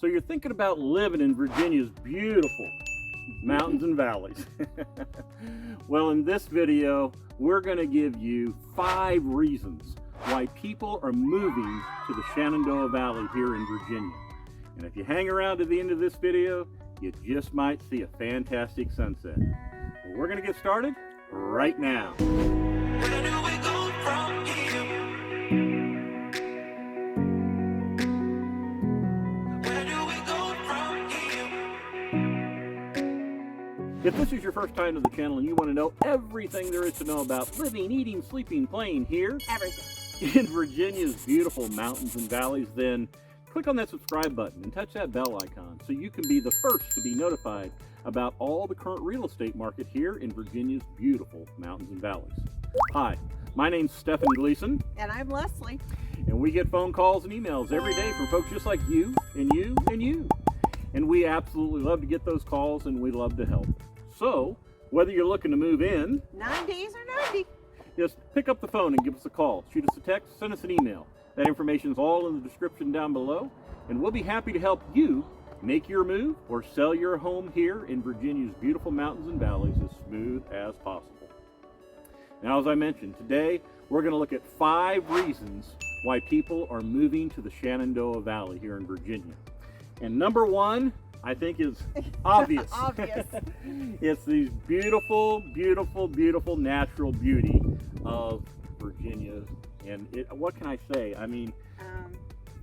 So you're thinking about living in Virginia's beautiful mountains and valleys. Well, in this video, we're going to give you 5 reasons why people are moving to the Shenandoah Valley here in Virginia. And if you hang around to the end of this video, you just might see a fantastic sunset. Well, we're going to get started right now. Where do we go from here? Where do we go from here? If this is your first time to the channel and you want to know everything there is to know about living, eating, sleeping, playing here Everything. in Virginia's beautiful mountains and valleys, then click on that subscribe button and touch that bell icon so you can be the first to be notified about all the current real estate market here in Virginia's beautiful mountains and valleys. Hi, my name's Stephen Gleason, And I'm Leslie. and we get phone calls and emails every day from folks just like you and you and you. And we absolutely love to get those calls, and we love to help. So, whether you're looking to move in, 9 days or 90. just pick up the phone and give us a call. Shoot us a text, send us an email. That information is all in the description down below, and we'll be happy to help you make your move or sell your home here in Virginia's beautiful mountains and valleys as smooth as possible. Now, as I mentioned, today we're going to look at 5 reasons why people are moving to the Shenandoah Valley here in Virginia. And number 1, I think, is obvious. Obvious. It's these beautiful, beautiful, beautiful natural beauty of Virginia. And what can I say? I mean,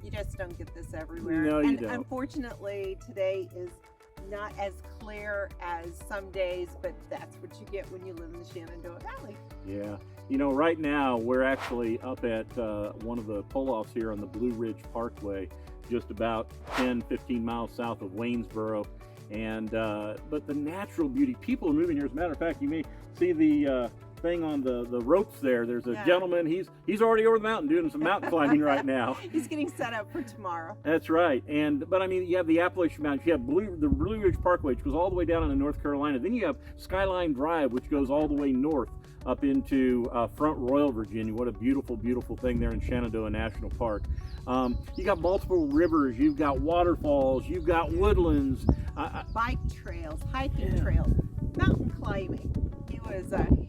You just don't get this everywhere. No, you and don't. Unfortunately, today is not as clear as some days, but that's what you get when you live in the Shenandoah Valley. yeah. You know, right now we're actually up at one of the pull-offs here on the Blue Ridge Parkway, just about 10-15 miles south of Waynesboro. And but the natural beauty, people are moving here. As a matter of fact, you may see the thing on the ropes there. There's a Yeah. gentleman, he's already over the mountain doing some mountain climbing right now. He's getting set up for tomorrow. That's right. But I mean, you have the Appalachian Mountains, you have the Blue Ridge Parkway, which goes all the way down into North Carolina. Then you have Skyline Drive, which goes all the way north up into Front Royal, Virginia. What a beautiful, beautiful thing there in Shenandoah National Park. You got multiple rivers, you've got waterfalls, you've got woodlands. Bike trails, hiking Yeah. trails, mountain climbing.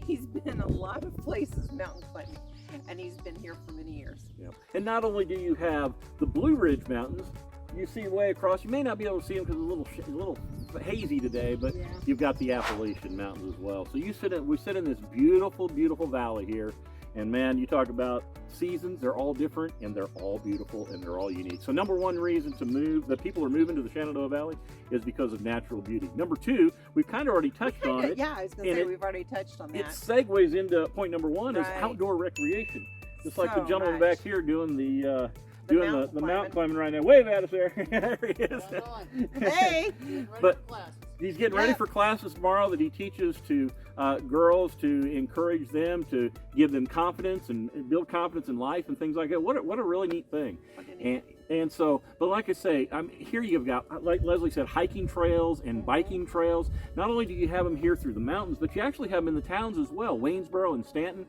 He's been a lot of places mountain climbing, and he's been here for many years. Yeah. And not only do you have the Blue Ridge Mountains, you see way across. You may not be able to see them because it's a little hazy today, but Yeah. you've got the Appalachian Mountains as well. So we sit in this beautiful, beautiful valley here, and man, you talk about seasons. They're all different, and they're all beautiful, and they're all unique. So number 1 reason to move, that people are moving to the Shenandoah Valley, is because of natural beauty. Number 2, we've kind of already touched on it. Yeah, I was going to and say, it- we've already touched on It that. segues into point number 1 is Right. outdoor recreation. Just like the So gentleman much. back here doing the mountain mountain climbing right now. Wave at us there. There he is. Hey! But he's getting ready for classes tomorrow that he teaches to girls, to encourage them, to give them confidence and build confidence in life and things like that. What a really neat thing. And so, but like I say, here you've got, like Leslie said, hiking trails and biking trails. Not only do you have them here through the mountains, but you actually have them in the towns as well, Waynesboro and Stanton.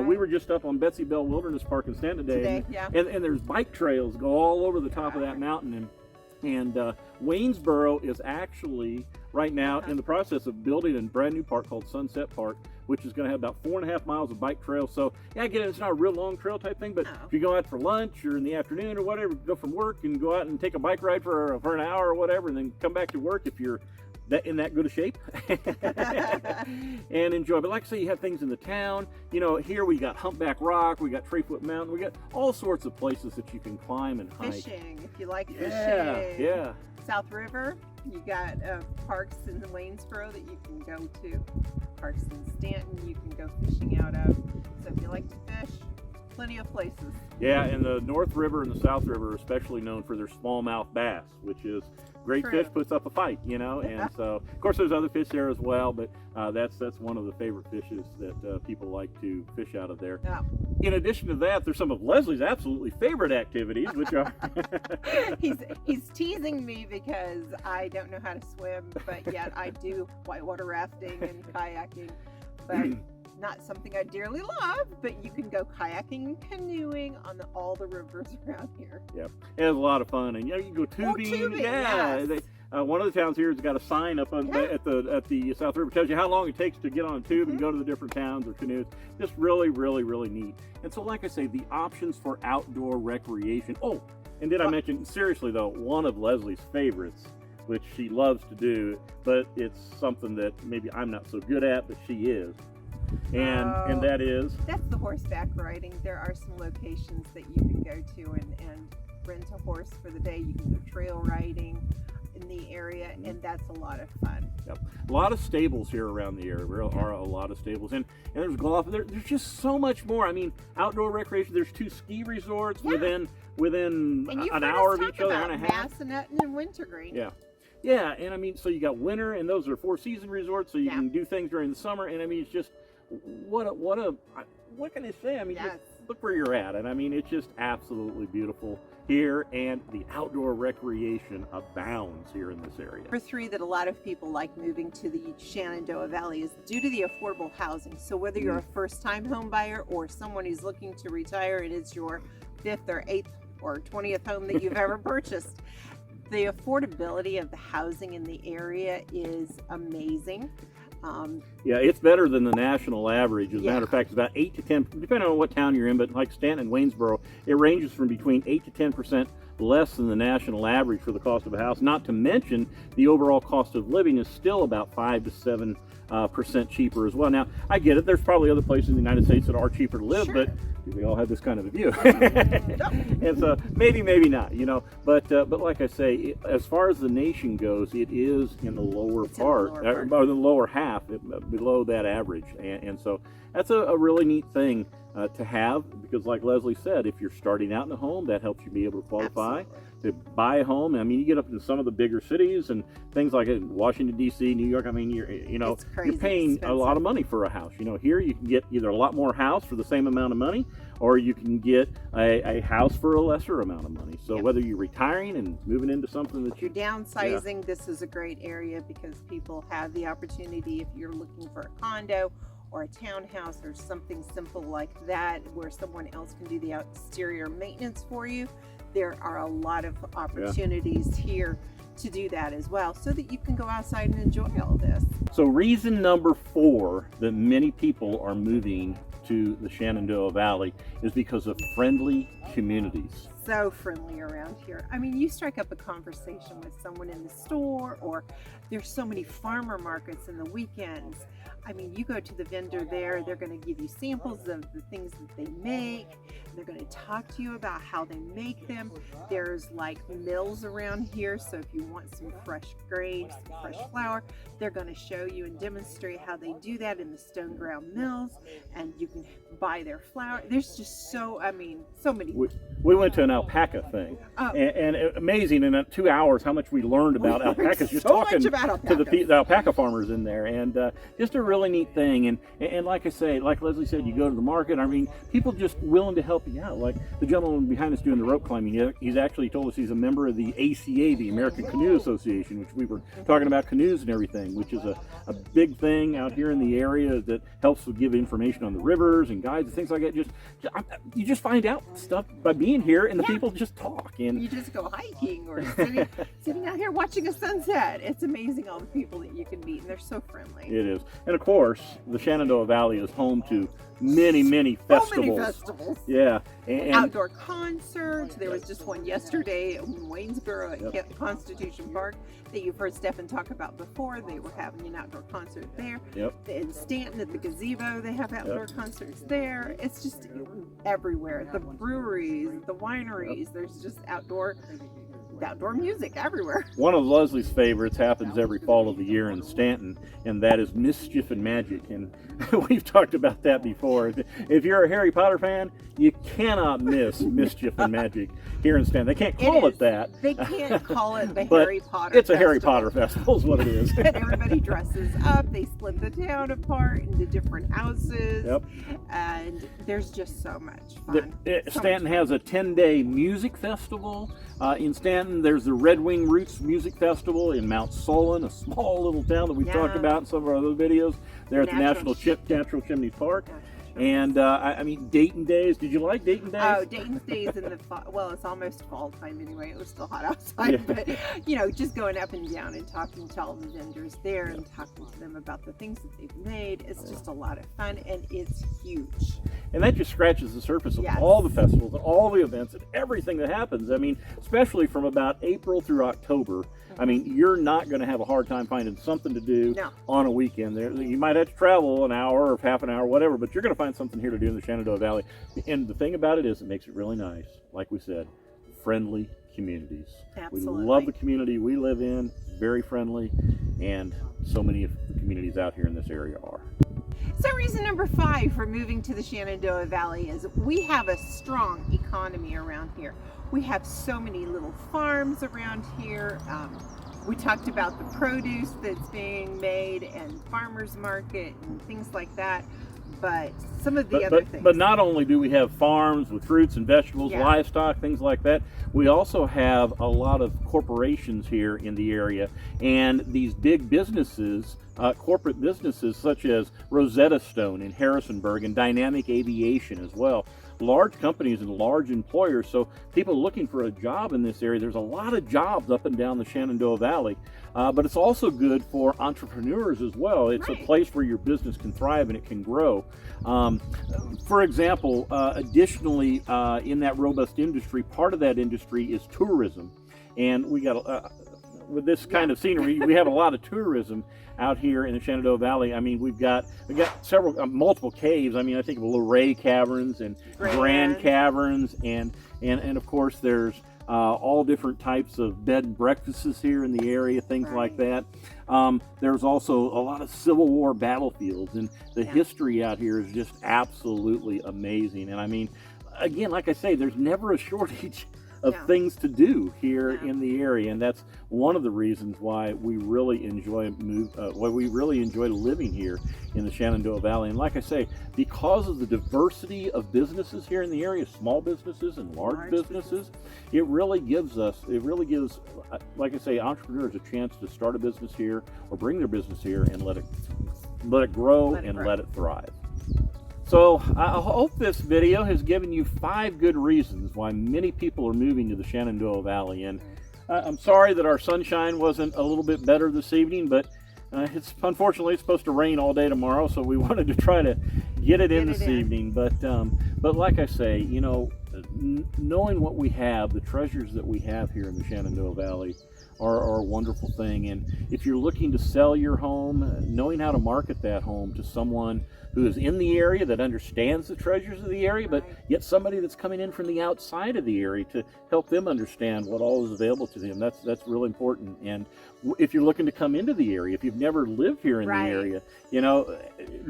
We were just up on Betsy Bell Wilderness Park in Stanton today. Yeah. And there's bike trails go all over the top of that mountain. And Waynesboro is actually right now in the process of building a brand new park called Sunset Park, which is going to have about 4.5 miles of bike trails. So yeah, again, it's not a real long trail type thing, but if you go out for lunch or in the afternoon or whatever, go from work and go out and take a bike ride for an hour or whatever, and then come back to work if you're in that good a shape and enjoy. But like I say, you have things in the town. You know, here we got Humpback Rock, we got Treefoot Mountain, we got all sorts of places that you can climb and hike. Fishing, if you like Yeah, fishing. yeah. South River, you got parks in Waynesboro that you can go to. Parks in Stanton, you can go fishing out of. So if you like to fish, plenty of places. Yeah, and the North River and the South River are especially known for their smallmouth bass, which is great. True. Fish puts up a fight, you know. And so, of course, there's other fish there as well, but that's one of the favorite fishes that people like to fish out of there. Yeah. In addition to that, there's some of Leslie's absolutely favorite activities, which are He's teasing me because I don't know how to swim, but yet I do whitewater rafting and kayaking. But not something I dearly love, but you can go kayaking and canoeing on all the rivers around here. Yep, it was a lot of fun, and you can go tubing. Tubing, yeah, yes. One of the towns here has got a sign up on at the South River, tells you how long it takes to get on a tube and go to the different towns or canoes. Just really, really, really neat. And so, like I say, the options for outdoor recreation. Oh, and did I mention, seriously though, one of Leslie's favorites, which she loves to do, but it's something that maybe I'm not so good at, but she is. And that is? That's the horseback riding. There are some locations that you can go to and rent a horse for the day. You can go trail riding in the area, and that's a lot of fun. Yep. A lot of stables here around the area. There are a lot of stables, and there's golf. There's just so much more. I mean, outdoor recreation. There's 2 ski resorts within an hour of each other, and a half. Massanutten and Wintergreen. Yeah, and I mean, so you got winter, and those are 4-season resorts, so you can do things during the summer. And I mean, it's just what can I say? I mean, just look where you're at, and I mean, it's just absolutely beautiful here, and the outdoor recreation abounds here in this area. Number 3 that a lot of people like moving to the Shenandoah Valley is due to the affordable housing. So whether you're a first-time home buyer or someone who's looking to retire and it's your 5th or 8th or 20th home that you've ever purchased, the affordability of the housing in the area is amazing. Yeah, it's better than the national average. As a matter of fact, it's about 8 to 10, depending on what town you're in, but like Stanton and Waynesboro, it ranges from between 8 to 10% less than the national average for the cost of a house. Not to mention, the overall cost of living is still about 5 to 7% cheaper as well. Now, I get it. There's probably other places in the United States that are cheaper to live, but we all have this kind of a view. And so maybe not, you know. But like I say, as far as the nation goes, it is in the lower part, or the lower half, below that average. And so that's a really neat thing to have, because like Leslie said, if you're starting out in a home, that helps you be able to qualify to buy a home. I mean, you get up in some of the bigger cities and things like Washington D.C., New York. I mean, you're paying a lot of money for a house. You know, here you can get either a lot more house for the same amount of money, or you can get a house for a lesser amount of money. So whether you're retiring and moving into something that you're downsizing, this is a great area because people have the opportunity, if you're looking for a condo or a townhouse or something simple like that where someone else can do the exterior maintenance for you, there are a lot of opportunities here to do that as well, so that you can go outside and enjoy all this. So reason number 4 that many people are moving to the Shenandoah Valley is because of friendly communities. So friendly around here. I mean, you strike up a conversation with someone in the store, or there's so many farmer markets in the weekends. I mean, you go to the vendor there, they're going to give you samples of the things that they make. They're going to talk to you about how they make them. There's like mills around here, so if you want some fresh grain, some fresh flour, they're going to show you and demonstrate how they do that in the stone ground mills, and you can buy their flour. There's just so many. We went to an alpaca thing, and amazing in 2 hours how much we learned about alpacas, just talking to the alpaca farmers in there, and just a really neat thing. And like I say, like Leslie said, you go to the market, I mean, people just willing to help you out. Like the gentleman behind us doing the rope climbing, he's actually told us he's a member of the ACA, the American Canoe Association, which we were talking about canoes and everything, which is a big thing out here in the area that helps to give information on the rivers and guides and things like that. You just find out stuff by being here, and the people just talk, and you just go hiking or sitting out here watching a sunset. It's amazing all the people that you can meet, and they're so friendly. It is. And of course, the Shenandoah Valley is home to many festivals. So many festivals. Yeah. And outdoor concerts. There was just one yesterday in Waynesboro at Constitution Park that you've heard Stephen talk about before. They were having an outdoor concert there. In Stanton at the gazebo, they have outdoor concerts there. It's just everywhere. The breweries, the wineries, there's just outdoor music everywhere. One of Leslie's favorites happens every fall of the year in Stanton, and that is Mischief and Magic. And we've talked about that before. If you're a Harry Potter fan, you cannot miss Mischief and Magic here in Stanton. They can't call it that. They can't call it the Harry Potter It's a Harry Potter festival is what it is. And everybody dresses up. They split the town apart into different houses. And there's just so much fun. Stanton has a 10-day music festival in Stanton. And there's the Red Wing Roots Music Festival in Mount Solon, a small little town that we've talked about in some of our other videos. They're at the Natural Chimney Park. And I mean, Dayton Days. Did you like Dayton Days? Oh, Dayton's Days in the fall. Well, it's almost fall time anyway. It was still hot outside, but you know, just going up and down and talking to all the vendors there and talking to them about the things that they've made. It's just a lot of fun, and it's huge. And that just scratches the surface of all the festivals and all the events and everything that happens. I mean, especially from about April through October. I mean, you're not going to have a hard time finding something to do on a weekend. There, you might have to travel an hour or half an hour, whatever, but you're going to find something here to do in the Shenandoah Valley. And the thing about it is, it makes it really nice. Like we said, friendly communities. Absolutely. We love the community we live in. Very friendly, and so many of the communities out here in this area are. So reason number 5 for moving to the Shenandoah Valley is we have a strong economy around here. We have so many little farms around here. We talked about the produce that's being made and farmers market and things like that. But some of the other things. But not only do we have farms with fruits and vegetables, livestock, things like that, we also have a lot of corporations here in the area, and these big businesses, corporate businesses such as Rosetta Stone in Harrisonburg and Dynamic Aviation as well. Large companies and large employers, so people looking for a job in this area. There's a lot of jobs up and down the Shenandoah Valley, but it's also good for entrepreneurs as well. It's a place where your business can thrive and it can grow. For example, additionally, in that robust industry, part of that industry is tourism, and we got with this kind of scenery, we have a lot of tourism out here in the Shenandoah Valley. I mean, we've got several, multiple caves. I mean, I think of Luray Caverns and Grand Caverns, and of course there's all different types of bed and breakfasts here in the area, things like that. There's also a lot of Civil War battlefields, and the history out here is just absolutely amazing. And I mean, again, like I say, there's never a shortage of things to do here in the area, and that's one of the reasons why we really enjoy living here in the Shenandoah Valley. And like I say, because of the diversity of businesses here in the area, small businesses and large businesses, it really gives, like I say, entrepreneurs a chance to start a business here or bring their business here and let it grow and let it thrive. So I hope this video has given you 5 good reasons why many people are moving to the Shenandoah Valley. And I'm sorry that our sunshine wasn't a little bit better this evening, but unfortunately it's supposed to rain all day tomorrow, so we wanted to try to get it in this evening. But like I say, you know, knowing what we have, the treasures that we have here in the Shenandoah Valley are a wonderful thing. And if you're looking to sell your home, knowing how to market that home to someone who is in the area that understands the treasures of the area, but yet somebody that's coming in from the outside of the area to help them understand what all is available to them, that's really important. And if you're looking to come into the area, if you've never lived here in the area, you know,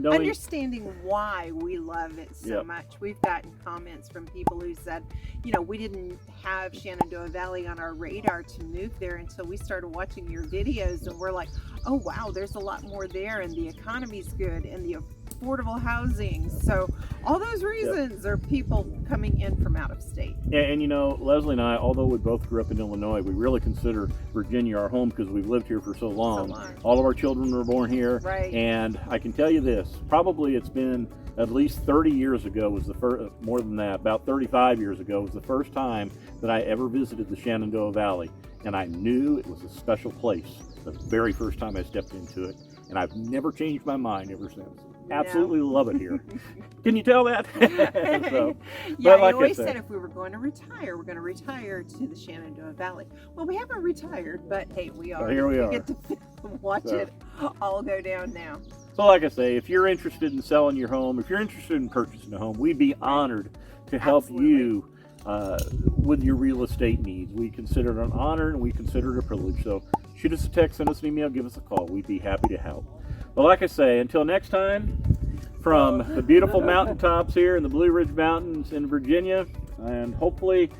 understanding why we love it so much. We've gotten comments from people who said, you know, we didn't have Shenandoah Valley on our radar to move there until we started watching your videos, and we're like, oh wow, there's a lot more there, and the economy's good, and the affordable housing. So all those reasons are people coming in from out of state. Yeah, and you know, Leslie and I, although we both grew up in Illinois, we really consider Virginia our home because we've lived here for so long. All of our children were born here, and I can tell you this, probably it's been at least 30 years ago was the first, more than that, about 35 years ago was the first time that I ever visited the Shenandoah Valley, and I knew it was a special place the very first time I stepped into it, and I've never changed my mind ever since. Absolutely love it here. Can you tell that? So, yeah, I always said if we were going to retire, we're going to retire to the Shenandoah Valley. Well, we haven't retired, but hey, we are. Here we are. Get to watch it all go down now. So like I say, if you're interested in selling your home, if you're interested in purchasing a home, we'd be honored to help you with your real estate needs. We consider it an honor and we consider it a privilege. So shoot us a text, send us an email, give us a call. We'd be happy to help. But like I say, until next time, from the beautiful mountaintops here in the Blue Ridge Mountains in Virginia, and hopefully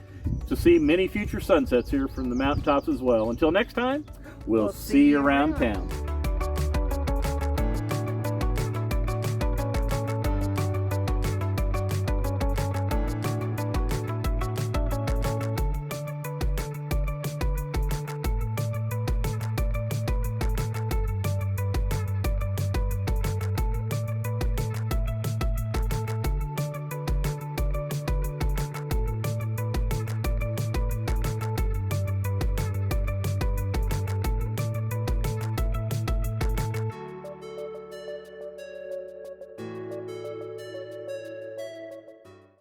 to see many future sunsets here from the mountaintops as well. Until next time, we'll see you around town.